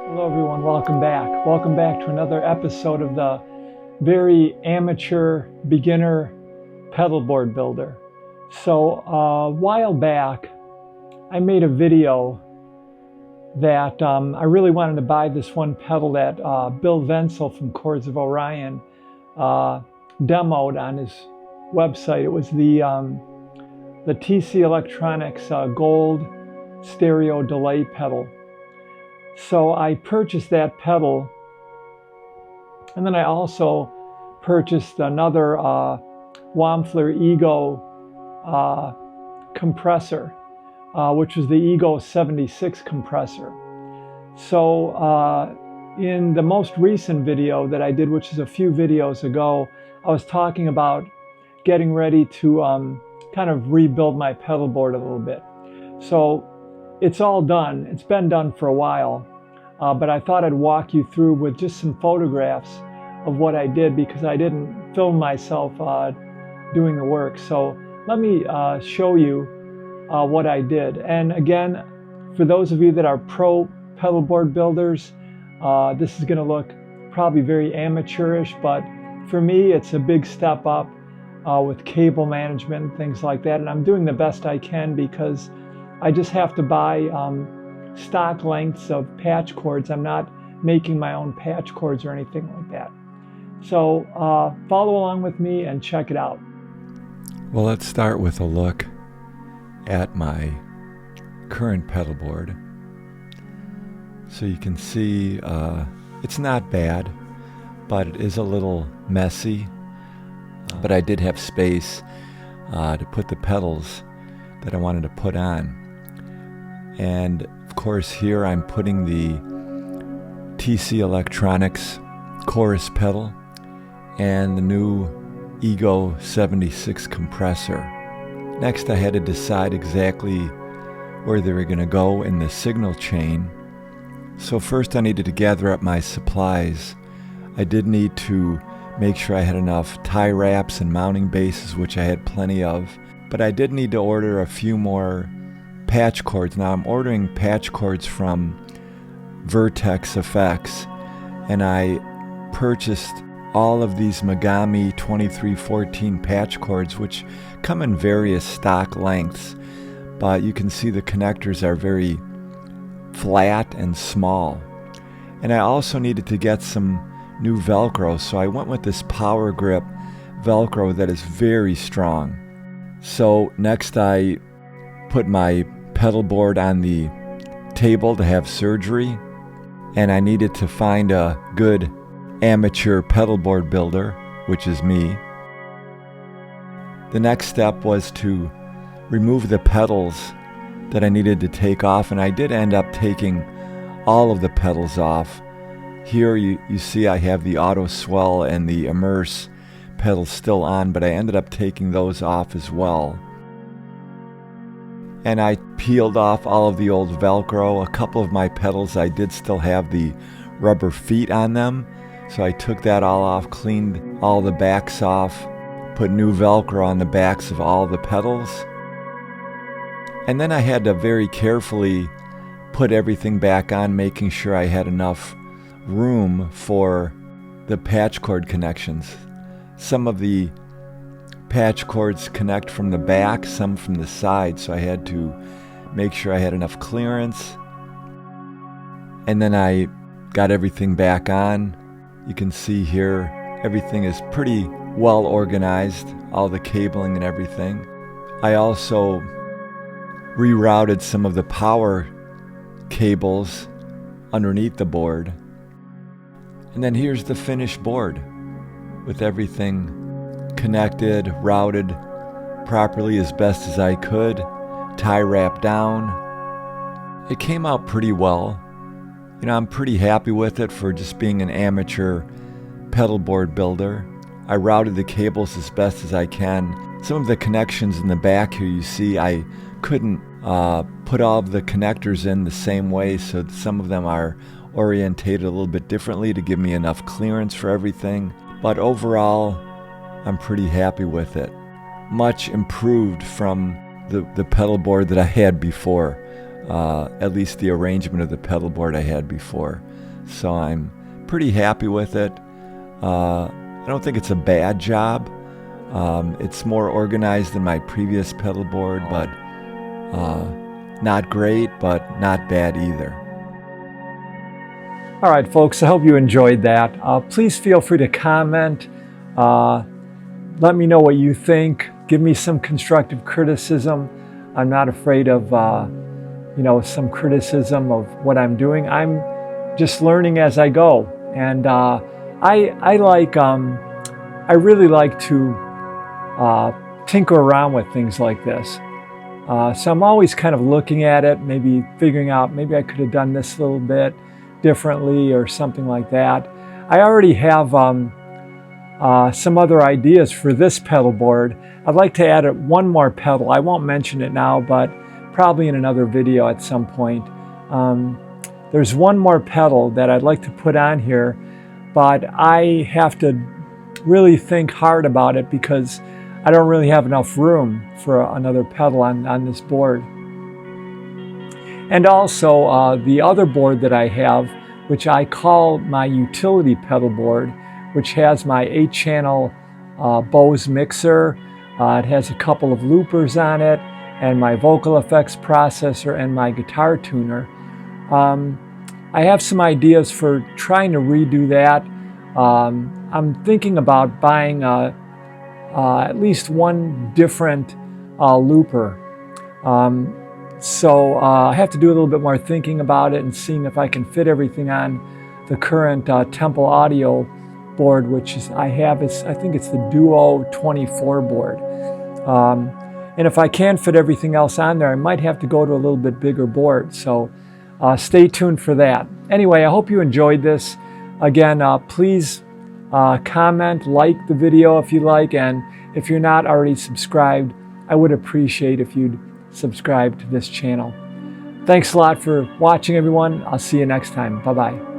Hello everyone, welcome back. Welcome back to another episode of the very amateur beginner pedalboard builder. So a while back, I made a video that I really wanted to buy this one pedal that Bill Wenzel from Chords of Orion demoed on his website. It was the TC Electronics Gold Stereo Delay pedal. So I purchased that pedal, and then I also purchased another Wampler Ego compressor, which was the Ego 76 compressor. So in the most recent video that I did, which is a few videos ago, I was talking about getting ready to kind of rebuild my pedal board a little bit. So it's all done. It's been done for a while, but I thought I'd walk you through with just some photographs of what I did, because I didn't film myself doing the work. So let me show you what I did. And again, for those of you that are pro pedal board builders, this is going to look probably very amateurish, but for me it's a big step up with cable management and things like that. And I'm doing the best I can because I just have to buy stock lengths of patch cords. I'm not making my own patch cords or anything like that. So follow along with me and check it out. Well, let's start with a look at my current pedal board. So you can see it's not bad, but it is a little messy. But I did have space to put the pedals that I wanted to put on. And of course here I'm putting the TC Electronics chorus pedal and the new Ego 76 compressor. Next I had to decide exactly where they were going to go in the signal chain. So first I needed to gather up my supplies. I did need to make sure I had enough tie wraps and mounting bases, which I had plenty of. But I did need to order a few more patch cords. Now I'm ordering patch cords from Vertex Effects, and I purchased all of these Megami 2314 patch cords, which come in various stock lengths, but you can see the connectors are very flat and small. And I also needed to get some new Velcro, so I went with this Power Grip Velcro that is very strong. So next I put my pedal board on the table to have surgery, and I needed to find a good amateur pedal board builder, which is me. The next step was to remove the pedals that I needed to take off, and I did end up taking all of the pedals off. Here you see I have the Auto Swell and the Immerse pedals still on, but I ended up taking those off as well. And I peeled off all of the old Velcro. A couple of my pedals I did still have the rubber feet on them, so I took that all off, cleaned all the backs off, put new Velcro on the backs of all the pedals. And then I had to very carefully put everything back on, making sure I had enough room for the patch cord connections. Some of the patch cords connect from the back, some from the side, so I had to make sure I had enough clearance. And then I got everything back on. You can see here everything is pretty well organized, all the cabling and everything. I also rerouted some of the power cables underneath the board. And then here's the finished board with everything connected, routed properly as best as I could, tie wrapped down. It came out pretty well. You know, I'm pretty happy with it for just being an amateur pedal board builder. I routed the cables as best as I can. Some of the connections in the back here, you see I couldn't put all of the connectors in the same way, so some of them are orientated a little bit differently to give me enough clearance for everything. But overall, I'm pretty happy with it. Much improved from the pedal board that I had before, at least the arrangement of the pedal board I had before. So I'm pretty happy with it. I don't think it's a bad job. It's more organized than my previous pedal board, but not great, but not bad either. All right, folks, I hope you enjoyed that. Please feel free to comment. Let me know what you think. Give me some constructive criticism. I'm not afraid of, some criticism of what I'm doing. I'm just learning as I go. And I really like to tinker around with things like this. So I'm always kind of looking at it, maybe figuring out, maybe I could have done this a little bit differently or something like that. I already have some other ideas for this pedal board. I'd like to add one more pedal. I won't mention it now, but probably in another video at some point. There's one more pedal that I'd like to put on here, but I have to really think hard about it because I don't really have enough room for another pedal on this board. And also the other board that I have, which I call my utility pedal board, which has my 8-channel Bose mixer. It has a couple of loopers on it, and my vocal effects processor and my guitar tuner. I have some ideas for trying to redo that. I'm thinking about buying at least one different looper. So I have to do a little bit more thinking about it and seeing if I can fit everything on the current Temple Audio board, which I think it's the Duo 24 board. And if I can fit everything else on there, I might have to go to a little bit bigger board. So stay tuned for that. Anyway, I hope you enjoyed this. Again, please comment, like the video if you like, and if you're not already subscribed, I would appreciate if you'd subscribe to this channel. Thanks a lot for watching, everyone. I'll see you next time. Bye-bye.